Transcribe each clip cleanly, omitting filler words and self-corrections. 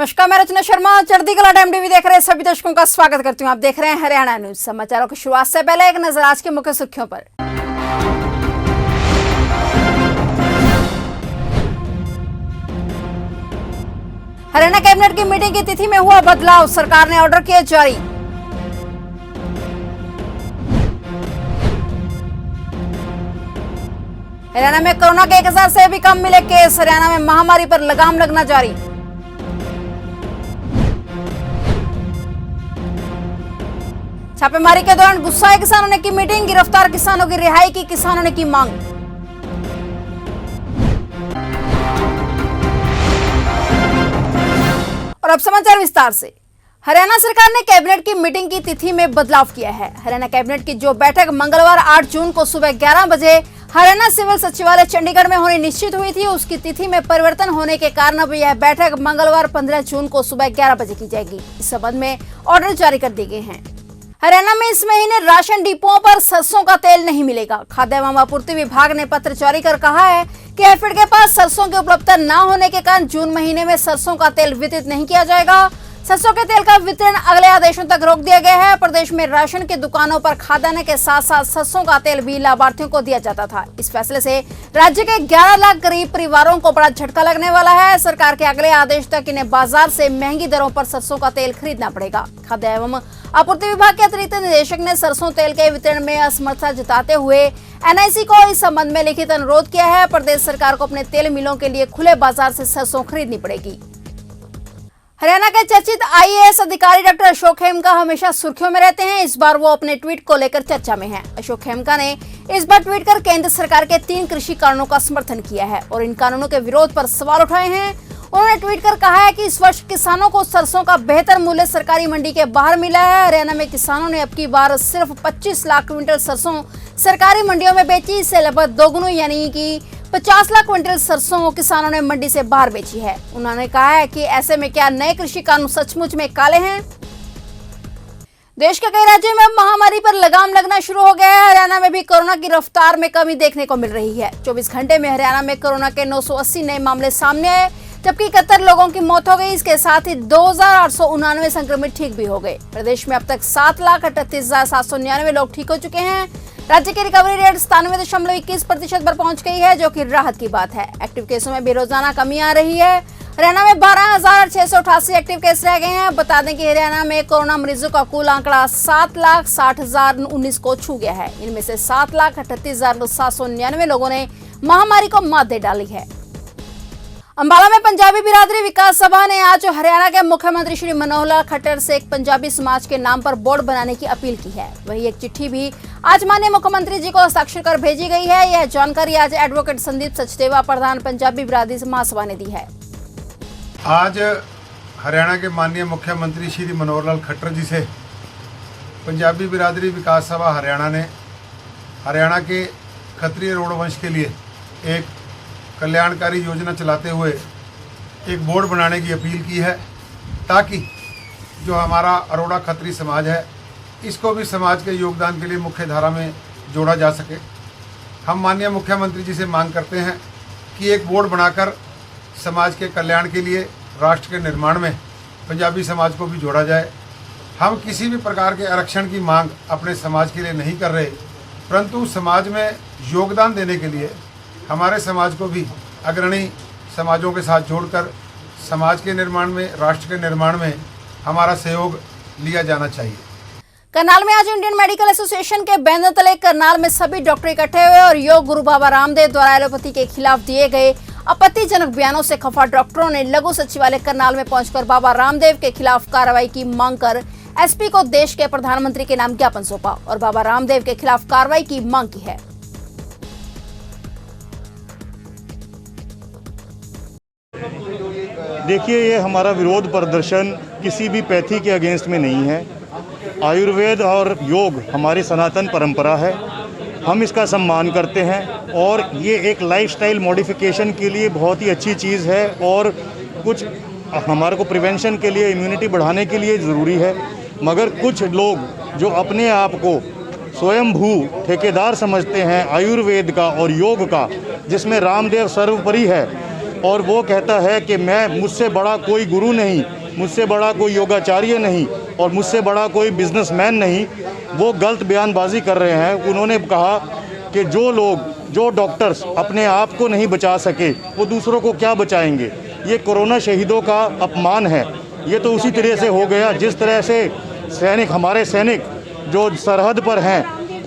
नमस्कार, मैं रचना शर्मा चढ़ती कला टाइम टीवी देख रहे सभी दर्शकों का स्वागत करती हूं। आप देख रहे हैं हरियाणा न्यूज। समाचारों की शुरुआत से पहले एक नजर आज के मुख्य सुर्खियों पर। हरियाणा कैबिनेट की मीटिंग की तिथि में हुआ बदलाव, सरकार ने ऑर्डर किए जारी। हरियाणा में कोरोना के 1000 से भी कम मिले केस, हरियाणा में महामारी पर लगाम लगना जारी। छापेमारी के दौरान गुस्साए किसानों ने की मीटिंग, गिरफ्तार किसानों की रिहाई की किसानों ने की मांग। और अब समाचार विस्तार से। हरियाणा सरकार ने कैबिनेट की मीटिंग की तिथि में बदलाव किया है। हरियाणा कैबिनेट की जो बैठक मंगलवार 8 जून को सुबह 11 बजे हरियाणा सिविल सचिवालय चंडीगढ़ में होनी निश्चित हुई थी, उसकी तिथि में परिवर्तन होने के कारण अब यह बैठक मंगलवार 15 जून को सुबह 11 बजे की जाएगी। इस संबंध में ऑर्डर जारी कर दिए गए हैं। हरियाणा में इस महीने राशन डिपोओं पर सरसों का तेल नहीं मिलेगा। खाद्य एवं आपूर्ति विभाग ने पत्र जारी कर कहा है कि हैफेड के पास सरसों की उपलब्धता न होने के कारण जून महीने में सरसों का तेल वितरित नहीं किया जाएगा। सरसों के तेल का वितरण अगले आदेशों तक रोक दिया गया है। प्रदेश में राशन की दुकानों पर खाद्यान्न के साथ साथ सरसों का तेल भी लाभार्थियों को दिया जाता था। इस फैसले से राज्य के 11 लाख गरीब परिवारों को बड़ा झटका लगने वाला है। सरकार के अगले आदेश तक इन्हें बाजार से महंगी दरों पर सरसों का तेल खरीदना पड़ेगा। खाद्य एवं आपूर्ति विभाग के अतिरिक्त निदेशक ने सरसों तेल के वितरण में असमर्थता जताते हुए एनआईसी को इस संबंध में लिखित अनुरोध किया है। प्रदेश सरकार को अपने तेल मिलों के लिए खुले बाजार से सरसों खरीदनी पड़ेगी। हरियाणा के चर्चित आईएएस अधिकारी डॉक्टर अशोक खेमका हमेशा सुर्खियों में रहते हैं। इस बार वो अपने ट्वीट को लेकर चर्चा में हैं। अशोक खेमका ने इस बार ट्वीट कर केंद्र सरकार के 3 कृषि कानूनों का समर्थन किया है और इन कानूनों के विरोध पर सवाल उठाए हैं। उन्होंने ट्वीट कर कहा है कि इस वर्ष किसानों को सरसों का बेहतर मूल्य सरकारी मंडी के बाहर मिला है। हरियाणा में किसानों ने अब की बार सिर्फ 25 लाख क्विंटल सरसों सरकारी मंडियों में बेची। इससे लगभग दोगुनी यानी कि 50 लाख क्विंटल सरसों किसानों ने मंडी से बाहर बेची है। उन्होंने कहा है कि ऐसे में क्या नए कृषि कानून सचमुच में काले हैं। देश के कई राज्यों में महामारी पर लगाम लगना शुरू हो गया है। हरियाणा में भी कोरोना की रफ्तार में कमी देखने को मिल रही है। 24 घंटे में हरियाणा में कोरोना के 980 नए मामले सामने आए, जबकि 71 लोगों की मौत हो गई। इसके साथ ही 2899 संक्रमित ठीक भी हो गए। प्रदेश में अब तक 7,38,799 लोग ठीक हो चुके हैं। राज्य की रिकवरी रेट 97.21% पर पहुंच गई है, जो कि राहत की बात है। एक्टिव केसों में भी रोजाना कमी आ रही है। हरियाणा में 12,688 एक्टिव केस रह गए हैं। बता दें कि हरियाणा में कोरोना मरीजों का कुल आंकड़ा 7,60,019 को छू गया है। इनमें से 7,38,799 लोगों ने महामारी को मात दे डाली है। अंबाला में पंजाबी बिरादरी विकास सभा ने आज हरियाणा के मुख्यमंत्री श्री मनोहर लाल खट्टर से एक पंजाबी समाज के नाम पर बोर्ड बनाने की अपील की है। वहीं एक चिट्ठी भी आज माननीय मुख्यमंत्री जी को हस्ताक्षर कर भेजी गई है। यह जानकारी आज एडवोकेट संदीप सचदेवा, प्रधान पंजाबी बिरादरी महासभा ने दी है। आज हरियाणा के माननीय मुख्यमंत्री श्री मनोहर लाल खट्टर जी से पंजाबी बिरादरी विकास सभा हरियाणा ने हरियाणा के क्षत्रिय रोड वंश के लिए एक कल्याणकारी योजना चलाते हुए एक बोर्ड बनाने की अपील की है, ताकि जो हमारा अरोड़ा खत्री समाज है इसको भी समाज के योगदान के लिए मुख्य धारा में जोड़ा जा सके। हम माननीय मुख्यमंत्री जी से मांग करते हैं कि एक बोर्ड बनाकर समाज के कल्याण के लिए, राष्ट्र के निर्माण में पंजाबी समाज को भी जोड़ा जाए। हम किसी भी प्रकार के आरक्षण की मांग अपने समाज के लिए नहीं कर रहे, परंतु समाज में योगदान देने के लिए हमारे समाज को भी अग्रणी समाजों के साथ जोड़कर समाज के निर्माण में, राष्ट्र के निर्माण में हमारा सहयोग लिया जाना चाहिए। करनाल में आज इंडियन मेडिकल एसोसिएशन के बैनर तले करनाल में सभी डॉक्टर इकट्ठे हुए और योग गुरु बाबा रामदेव द्वारा एलोपैथी के खिलाफ दिए गए आपत्तिजनक बयानों से खफा डॉक्टरों ने लघु सचिवालय करनाल में पहुंचकर बाबा रामदेव के खिलाफ कार्रवाई की मांग कर एसपी को देश के प्रधानमंत्री के नाम ज्ञापन सौंपा और बाबा रामदेव के खिलाफ कार्रवाई की मांग की है। देखिए, ये हमारा विरोध प्रदर्शन किसी भी पैथी के अगेंस्ट में नहीं है। आयुर्वेद और योग हमारी सनातन परंपरा है, हम इसका सम्मान करते हैं और ये एक लाइफस्टाइल मॉडिफिकेशन के लिए बहुत ही अच्छी चीज़ है और कुछ हमारे को प्रिवेंशन के लिए, इम्यूनिटी बढ़ाने के लिए ज़रूरी है। मगर कुछ लोग जो अपने आप को स्वयंभू ठेकेदार समझते हैं आयुर्वेद का और योग का, जिसमें रामदेव सर्वोपरि है और वो कहता है कि मुझसे बड़ा कोई गुरु नहीं, मुझसे बड़ा कोई योगाचार्य नहीं और मुझसे बड़ा कोई बिजनेसमैन नहीं, वो गलत बयानबाजी कर रहे हैं। उन्होंने कहा कि जो डॉक्टर्स अपने आप को नहीं बचा सके वो दूसरों को क्या बचाएंगे। ये कोरोना शहीदों का अपमान है। ये तो उसी तरह से हो गया जिस तरह से हमारे सैनिक जो सरहद पर हैं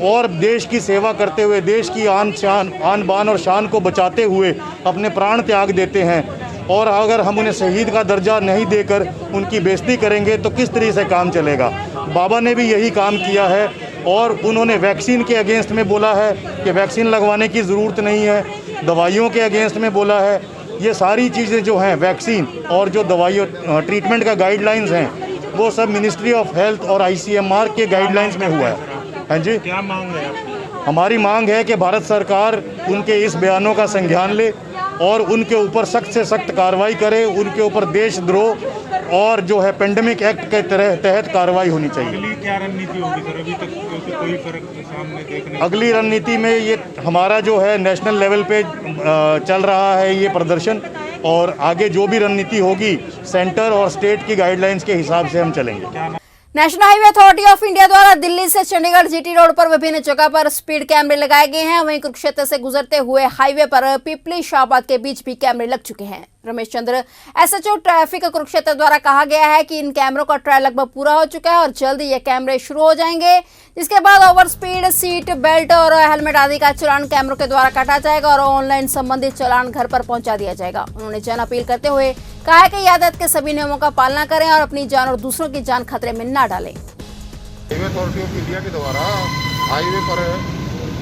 और देश की सेवा करते हुए, देश की आन बान और शान को बचाते हुए अपने प्राण त्याग देते हैं, और अगर हम उन्हें शहीद का दर्जा नहीं देकर उनकी बेइज्जती करेंगे तो किस तरह से काम चलेगा। बाबा ने भी यही काम किया है और उन्होंने वैक्सीन के अगेंस्ट में बोला है कि वैक्सीन लगवाने की ज़रूरत नहीं है, दवाइयों के अगेंस्ट में बोला है। ये सारी चीज़ें जो हैं, वैक्सीन और जो दवाइयों ट्रीटमेंट का गाइडलाइंस हैं, वो सब मिनिस्ट्री ऑफ हेल्थ और ICMR के गाइडलाइंस में हुआ है। हाँ जी, क्या मांग है आपकी? हमारी मांग है कि भारत सरकार उनके इस बयानों का संज्ञान ले और उनके ऊपर सख्त से सख्त कार्रवाई करे। उनके ऊपर देशद्रोह और जो है पेंडेमिक एक्ट के तहत कार्रवाई होनी चाहिए। अगली क्या रणनीति होगी सर? अभी तक कोई फर्क सामने देखने? अगली रणनीति में ये हमारा जो है नेशनल लेवल पे चल रहा है ये प्रदर्शन, और आगे जो भी रणनीति होगी सेंटर और स्टेट की गाइडलाइंस के हिसाब से हम चलेंगे। National highway authority of India द्वारा दिल्ली से चंडीगढ़ GT रोड पर विभिन्न जगह पर स्पीड कैमरे लगाए गए हैं। वहीं कुरुक्षेत्र से गुजरते हुए हाईवे पर पिपली शाहबाद के बीच भी कैमरे लग चुके हैं। रमेश चंद्र SHO ट्रैफिक कुरुक्षेत्र द्वारा कहा गया है कि इन कैमरों का ट्रायल लगभग पूरा हो चुका है और जल्द ये कैमरे शुरू हो जाएंगे, जिसके बाद ओवर स्पीड, सीट बेल्ट और हेलमेट आदि का चालान कैमरों के द्वारा काटा जाएगा और ऑनलाइन संबंधित चालान घर पर पहुंचा दिया जाएगा। उन्होंने जन अपील करते हुए कहा है कि यातायात के सभी नियमों का पालना करें और अपनी जान और दूसरों की जान खतरे में न डालें। हाईवे अथॉरिटी ऑफ इंडिया के द्वारा हाईवे पर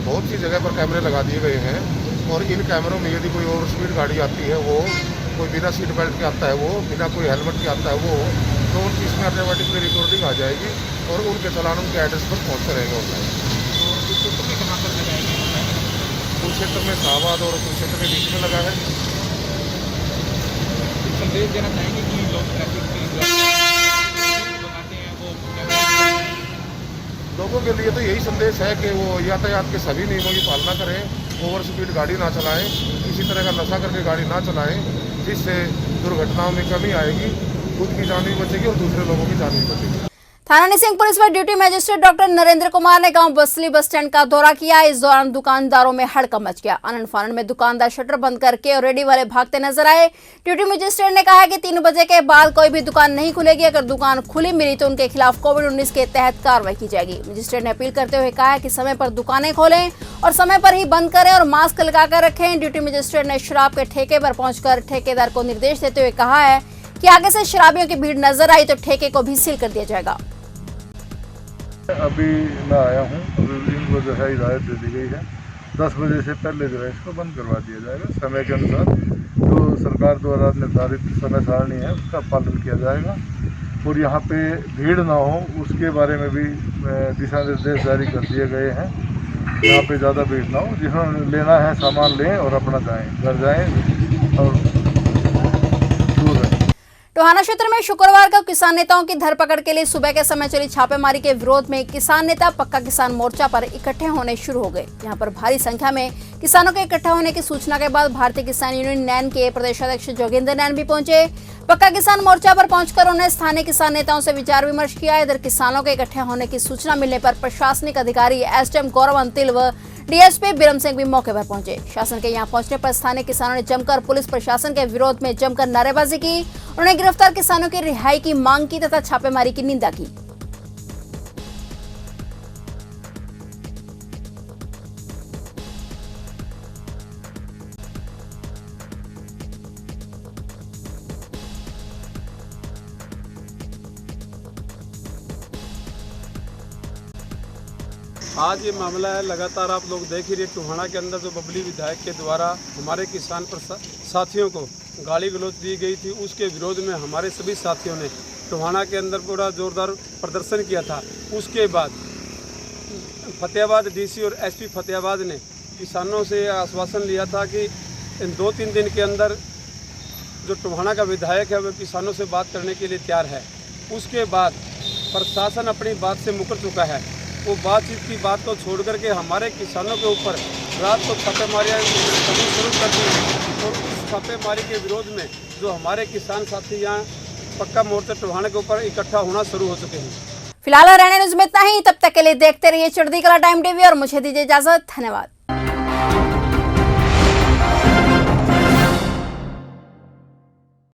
बहुत सी जगह पर कैमरे लगा दिए गए हैं और इन कैमरों में यदि कोई ओवर स्पीड गाड़ी आती है, वो कोई बिना सीट बेल्ट के आता है, वो बिना कोई हेलमेट के आता है, वो तो उनकी इसमें ऑटोमेटिकली रिकॉर्डिंग आ जाएगी और उनके चालान उनके एड्रेस पर पहुँचते रहेंगे ऑनलाइन। कुरुक्षेत्र में कहाँ पर लगाएंगे? कुरुक्षेत्र में शाहबाद और कुरुक्षेत्र के बीच में लगा है। संदेश देना चाहेंगे कि लोग ट्रैफिक बनाते हैं वो लोगों के लिए तो यही संदेश है कि वो यातायात के सभी नियमों की पालना करें, ओवर स्पीड गाड़ी ना चलाएं, किसी तरह का नशा करके गाड़ी ना चलाएं, जिससे दुर्घटनाओं में कमी आएगी, खुद की जान भी बचेगी और दूसरे लोगों की जान भी बचेगी। थाना निसिंग पुलिस पर duty magistrate doctor Narendra Kumar ने गांव बसली बस स्टैंड का दौरा किया। इस दौरान दुकानदारों में हड़कंप मच गया। आनंद फानन में दुकानदार शटर बंद करके और रेडी वाले भागते नजर आए। ड्यूटी मजिस्ट्रेट ने कहा कि 3 बजे के बाद कोई भी दुकान नहीं खुलेगी। अगर दुकान खुली मिली तो उनके खिलाफ कोविड-19 के तहत कार्रवाई की जाएगी। मजिस्ट्रेट ने अपील करते हुए कहा कि समय पर दुकानें खोलें और समय पर ही बंद करें और मास्क लगाकर रखें। ड्यूटी मजिस्ट्रेट ने शराब के ठेके पर पहुंचकर ठेकेदार को निर्देश देते हुए कहा है कि आगे से शराबियों की भीड़ नजर आई तो ठेके को भी सील कर दिया जाएगा। अभी मैं आया हूँ, अभी इनको जो है हिदायत दे दी गई है 10 बजे से पहले जो है इसको बंद करवा दिया जाएगा। समय के अनुसार जो सरकार द्वारा निर्धारित समय सारणी है उसका पालन किया जाएगा और यहाँ पे भीड़ ना हो उसके बारे में भी दिशा निर्देश जारी कर दिए गए हैं। यहाँ पे ज़्यादा भीड़ ना हो, जिन्होंने लेना है सामान लें और अपना जाएँ, घर जाएँ और दूर रहें। टोहाना क्षेत्र में शुक्रवार को किसान नेताओं की धरपकड़ के लिए सुबह के समय चली छापेमारी के विरोध में किसान नेता पक्का किसान मोर्चा पर इकट्ठे होने शुरू हो गए। यहां पर भारी संख्या में किसानों के इकट्ठा होने की सूचना के बाद भारतीय किसान यूनियन नैन के प्रदेशाध्यक्ष जोगिंदर नैन भी पहुंचे। पक्का किसान मोर्चा पर पहुंचकर उन्होंने स्थानीय किसान नेताओं से विचार विमर्श किया। इधर किसानों के इकट्ठे होने की सूचना मिलने पर प्रशासनिक अधिकारी SDM गौरव अंतिल व DSP बिरम सिंह भी मौके पर पहुंचे। शासन के यहां पहुंचने पर स्थानीय किसानों ने जमकर पुलिस प्रशासन के विरोध में जमकर नारेबाजी की। उन्होंने गिरफ्तार किसानों की रिहाई की मांग की तथा छापेमारी की निंदा की। आज ये मामला है, लगातार आप लोग देख ही रहे टोहाना के अंदर जो बबली विधायक के द्वारा हमारे किसान साथियों को गाली गलौज दी गई थी, उसके विरोध में हमारे सभी साथियों ने टोहाना के अंदर पूरा जोरदार प्रदर्शन किया था। उसके बाद फतेहाबाद DC और SP फतेहाबाद ने किसानों से आश्वासन लिया था कि इन 2-3 दिन के अंदर जो टोहाना का विधायक है वह किसानों से बात करने के लिए तैयार है। उसके बाद प्रशासन अपनी बात से मुकर चुका है। वो बातचीत की बात को छोड़ करके हमारे किसानों के ऊपर रात को छापेमारियाँ शुरू कर दी और उस छापेमारी के विरोध में जो हमारे किसान साथी यहाँ पक्का मोर्चा टोहाना के ऊपर इकट्ठा होना शुरू हो चुके हैं। फिलहाल हरियाणा न्यूज में इतना ही। तब तक के लिए देखते रहिए चढ़ती कला टाइम टीवी और मुझे दीजिए इजाजत। धन्यवाद।